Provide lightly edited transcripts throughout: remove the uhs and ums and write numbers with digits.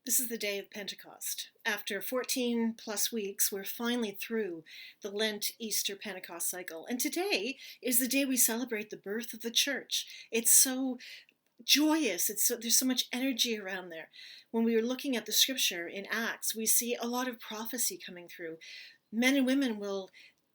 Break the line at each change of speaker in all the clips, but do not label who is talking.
This is the day of Pentecost. After 14 plus weeks, we're finally through the Lent, Easter, Pentecost cycle. And today is the day we celebrate the birth of the church. It's so joyous. There's so much energy around there. When we were looking at the scripture in Acts, we see a lot of prophecy coming through. Men and women will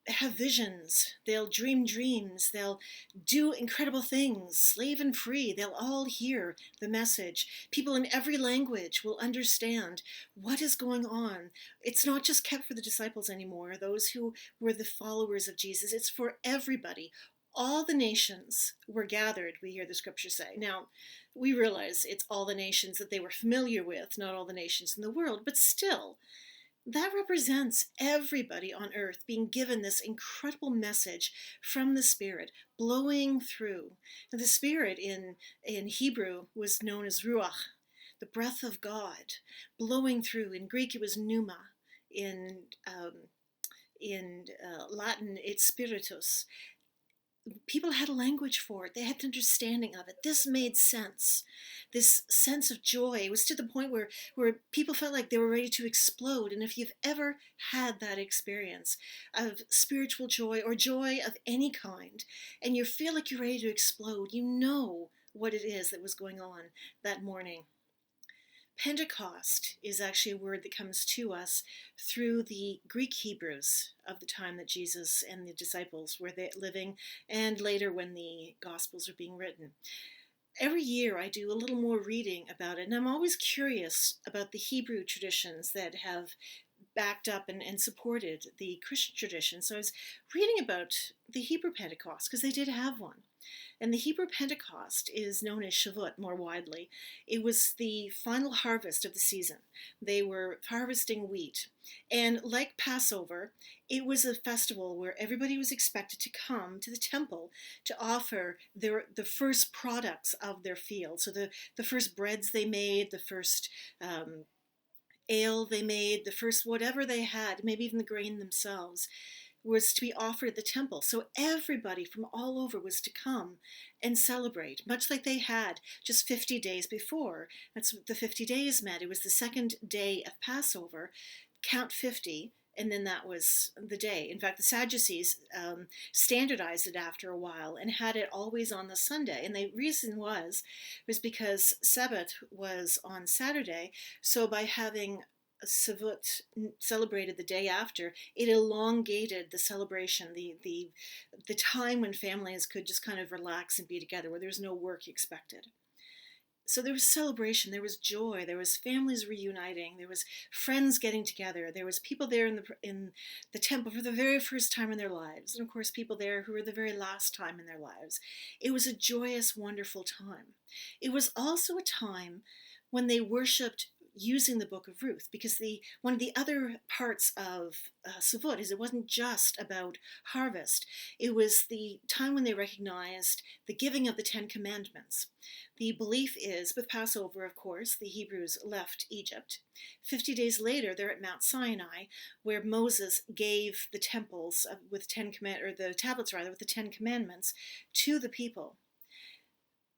have visions, they'll dream dreams, they'll do incredible things, slave and free. They'll all hear the message. People in every language will understand what is going on. It's not just kept for the disciples anymore, those who were the followers of Jesus. It's for everybody. All the nations were gathered, we hear the scripture say. Now, we realize it's all the nations that they were familiar with, not all the nations in the world, but still, that represents everybody on earth being given this incredible message from the Spirit blowing through. And the Spirit in Hebrew was known as Ruach, the breath of God, blowing through. In Greek, it was pneuma. In Latin, it's spiritus. People had a language for it. They had an understanding of it. This made sense. This sense of joy. It was to the point where people felt like they were ready to explode. And if you've ever had that experience of spiritual joy or joy of any kind, and you feel like you're ready to explode, you know what it is that was going on that morning. Pentecost is actually a word that comes to us through the Greek Hebrews of the time that Jesus and the disciples were living, and later when the Gospels were being written. Every year I do a little more reading about it, and I'm always curious about the Hebrew traditions that have backed up and supported the Christian tradition. So I was reading about the Hebrew Pentecost because they did have one. And the Hebrew Pentecost is known as Shavuot more widely. It was the final harvest of the season. They were harvesting wheat. And like Passover, it was a festival where everybody was expected to come to the temple to offer the first products of their field. So the first breads they made, the first ale they made, the first whatever they had, maybe even the grain themselves, was to be offered at the temple. So everybody from all over was to come and celebrate, much like they had just 50 days before. That's what the 50 days meant. It was the second day of Passover, count 50, and then that was the day. In fact, the Sadducees standardized it after a while and had it always on the Sunday. And the reason was because Sabbath was on Saturday. So by having Shavuot celebrated the day after, it elongated the celebration, the time when families could just kind of relax and be together, where there was no work expected. So there was celebration, there was joy, there was families reuniting, there was friends getting together, there was people there in the temple for the very first time in their lives, and of course people there who were the very last time in their lives. It was a joyous, wonderful time. It was also a time when they worshipped using the Book of Ruth, because one of the other parts of Shavuot is it wasn't just about harvest. It was the time when they recognized the giving of the Ten Commandments. The belief is, with Passover, of course, the Hebrews left Egypt. 50 days later, they're at Mount Sinai, where Moses gave the temples with the tablets rather, with the Ten Commandments to the people.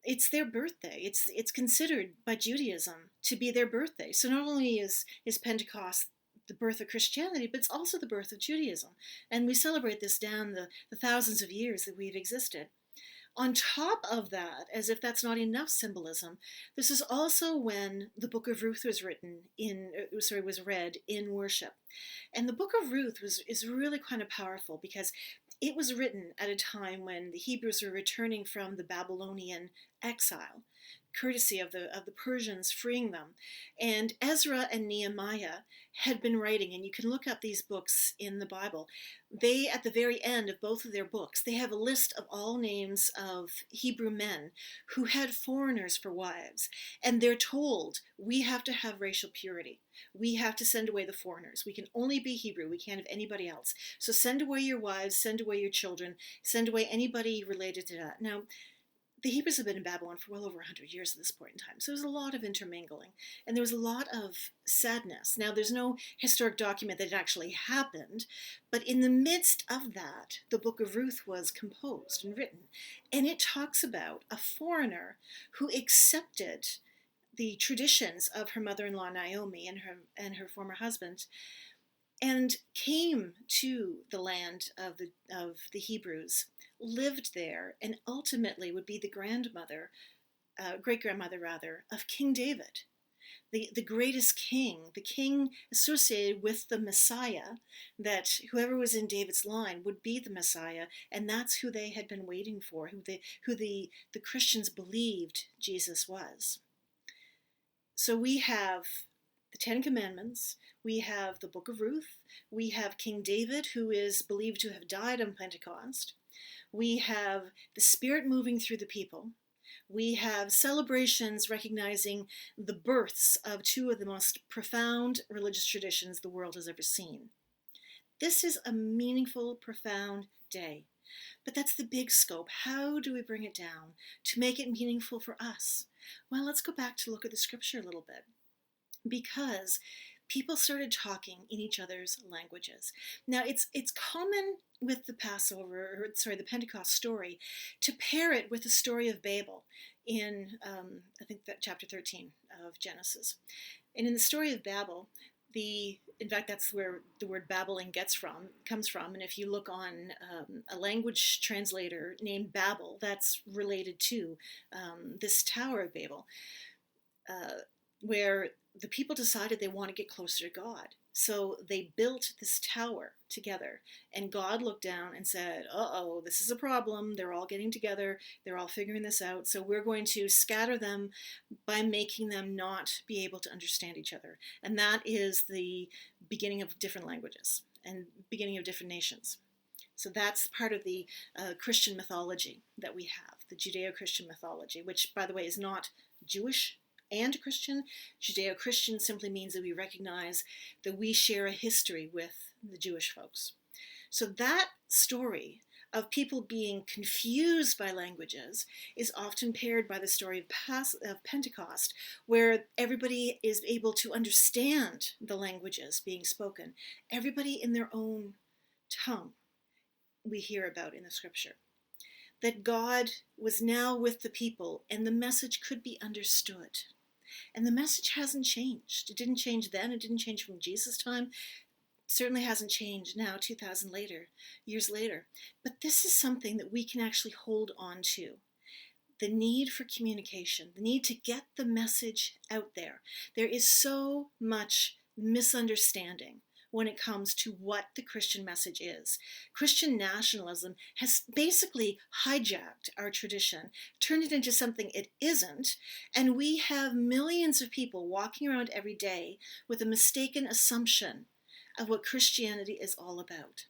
It's their birthday. It's considered by Judaism to be their birthday. So not only is Pentecost the birth of Christianity, but it's also the birth of Judaism. And we celebrate this down the thousands of years that we've existed. On top of that, as if that's not enough symbolism, this is also when the Book of Ruth was was read in worship. And the Book of Ruth is really kind of powerful because it was written at a time when the Hebrews were returning from the Babylonian exile, courtesy of the Persians freeing them. And Ezra and Nehemiah had been writing, and you can look up these books in the Bible. They, at the very end of both of their books, they have a list of all names of Hebrew men who had foreigners for wives. And they're told, we have to have racial purity. We have to send away the foreigners. We can only be Hebrew. We can't have anybody else. So send away your wives, send away your children, send away anybody related to that. Now, the Hebrews have been in Babylon for well over 100 years at this point in time. So there was a lot of intermingling, and there was a lot of sadness. Now, there's no historic document that it actually happened, but in the midst of that, the Book of Ruth was composed and written, and it talks about a foreigner who accepted the traditions of her mother-in-law Naomi and her former husband, and came to the land of the Hebrews, lived there, and ultimately would be the grandmother, great grandmother rather, of King David, the greatest king, the king associated with the Messiah, that whoever was in David's line would be the Messiah, and that's who they had been waiting for, who the Christians believed Jesus was. So we have the Ten Commandments, we have the Book of Ruth, we have King David, who is believed to have died on Pentecost, we have the Spirit moving through the people, we have celebrations recognizing the births of two of the most profound religious traditions the world has ever seen. This is a meaningful, profound day. But that's the big scope. How do we bring it down to make it meaningful for us? Well, let's go back to look at the scripture a little bit. Because people started talking in each other's languages. Now, it's common with the the Pentecost story, to pair it with the story of Babel in, I think that chapter 13 of Genesis. And in the story of Babel, in fact, that's where the word babbling comes from. And if you look on a language translator named Babel, that's related to this Tower of Babel, where the people decided they want to get closer to God. So they built this tower together, and God looked down and said, uh-oh, this is a problem. They're all getting together. They're all figuring this out. So we're going to scatter them by making them not be able to understand each other. And that is the beginning of different languages and beginning of different nations. So that's part of the Christian mythology that we have, the Judeo-Christian mythology, which, by the way, is not Jewish and Christian. Judeo-Christian simply means that we recognize that we share a history with the Jewish folks. So that story of people being confused by languages is often paired by the story of Pentecost, where everybody is able to understand the languages being spoken, everybody in their own tongue, we hear about in the scripture. That God was now with the people and the message could be understood. And the message hasn't changed. It didn't change then. It didn't change from Jesus' time. It certainly hasn't changed now, 2,000 years later. But this is something that we can actually hold on to. The need for communication, the need to get the message out there. There is so much misunderstanding when it comes to what the Christian message is. Christian nationalism has basically hijacked our tradition, turned it into something it isn't, and we have millions of people walking around every day with a mistaken assumption of what Christianity is all about.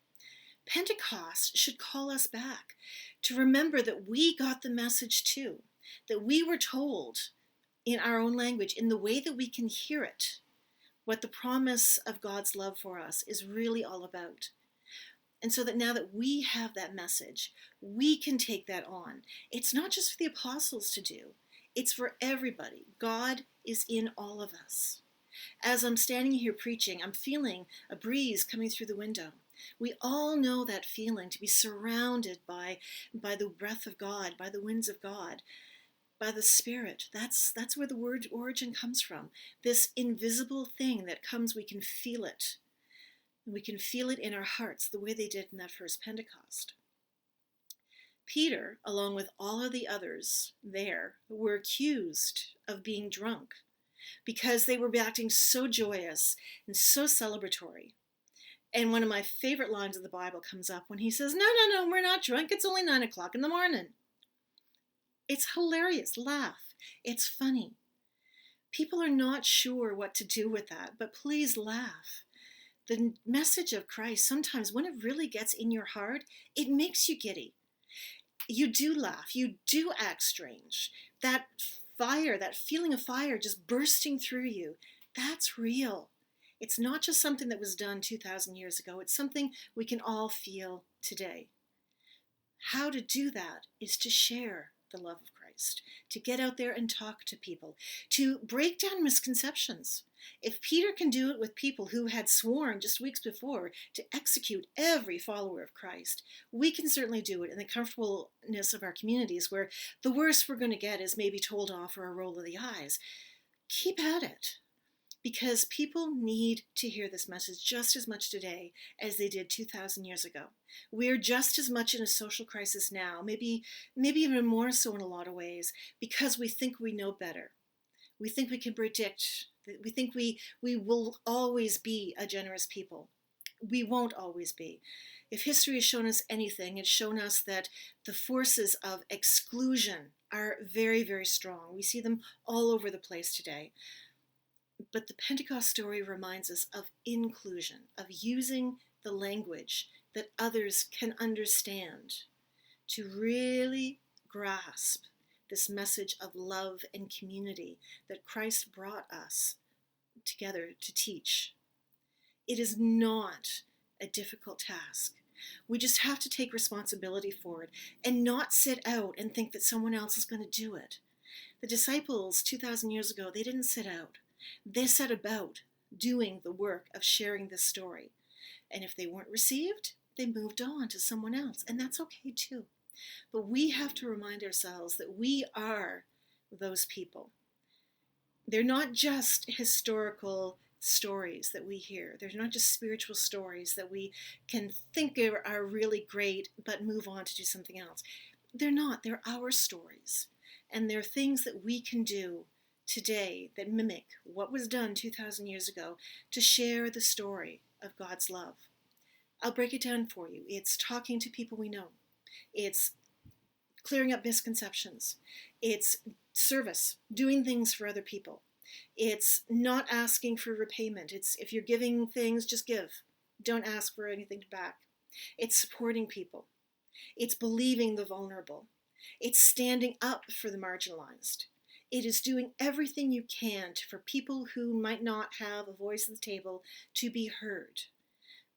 Pentecost should call us back to remember that we got the message too, that we were told in our own language, in the way that we can hear it, what the promise of God's love for us is really all about. And so that now that we have that message, we can take that on. It's not just for the apostles to do. It's for everybody. God is in all of us. As I'm standing here preaching, I'm feeling a breeze coming through the window. We all know that feeling, to be surrounded by the breath of God, by the winds of God, by the Spirit. That's where the word origin comes from. This invisible thing that comes, we can feel it. And we can feel it in our hearts the way they did in that first Pentecost. Peter, along with all of the others there, were accused of being drunk because they were acting so joyous and so celebratory. And one of my favorite lines of the Bible comes up when he says, no, we're not drunk. It's only 9 o'clock in the morning. It's hilarious. Laugh. It's funny. People are not sure what to do with that, but please laugh. The message of Christ, sometimes when it really gets in your heart, it makes you giddy. You do laugh. You do act strange. That fire, that feeling of fire just bursting through you, that's real. It's not just something that was done 2,000 years ago. It's something we can all feel today. How to do that is to share the love of Christ, to get out there and talk to people, to break down misconceptions. If Peter can do it with people who had sworn just weeks before to execute every follower of Christ, we can certainly do it in the comfortableness of our communities, where the worst we're going to get is maybe told off or a roll of the eyes. keep at it, because people need to hear this message just as much today as they did 2,000 years ago. We're just as much in a social crisis now, maybe even more so in a lot of ways, because we think we know better. We think we can predict. We think we will always be a generous people. We won't always be. If history has shown us anything, it's shown us that the forces of exclusion are very, very strong. We see them all over the place today. But the Pentecost story reminds us of inclusion, of using the language that others can understand to really grasp this message of love and community that Christ brought us together to teach. It is not a difficult task. We just have to take responsibility for it and not sit out and think that someone else is going to do it. The disciples 2,000 years ago, they didn't sit out. They set about doing the work of sharing this story. And if they weren't received, they moved on to someone else. And that's okay too. But we have to remind ourselves that we are those people. They're not just historical stories that we hear. They're not just spiritual stories that we can think are really great, but move on to do something else. They're not. They're our stories. And they're things that we can do today that mimic what was done 2,000 years ago to share the story of God's love. I'll break it down for you. It's talking to people we know. It's clearing up misconceptions. It's service, doing things for other people. It's not asking for repayment. It's if you're giving things, just give. Don't ask for anything back. It's supporting people. It's believing the vulnerable. It's standing up for the marginalized. It is doing everything you can for people who might not have a voice at the table to be heard.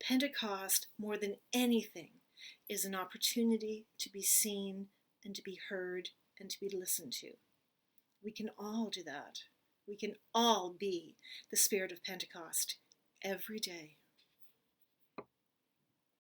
Pentecost, more than anything, is an opportunity to be seen and to be heard and to be listened to. We can all do that. We can all be the spirit of Pentecost every day.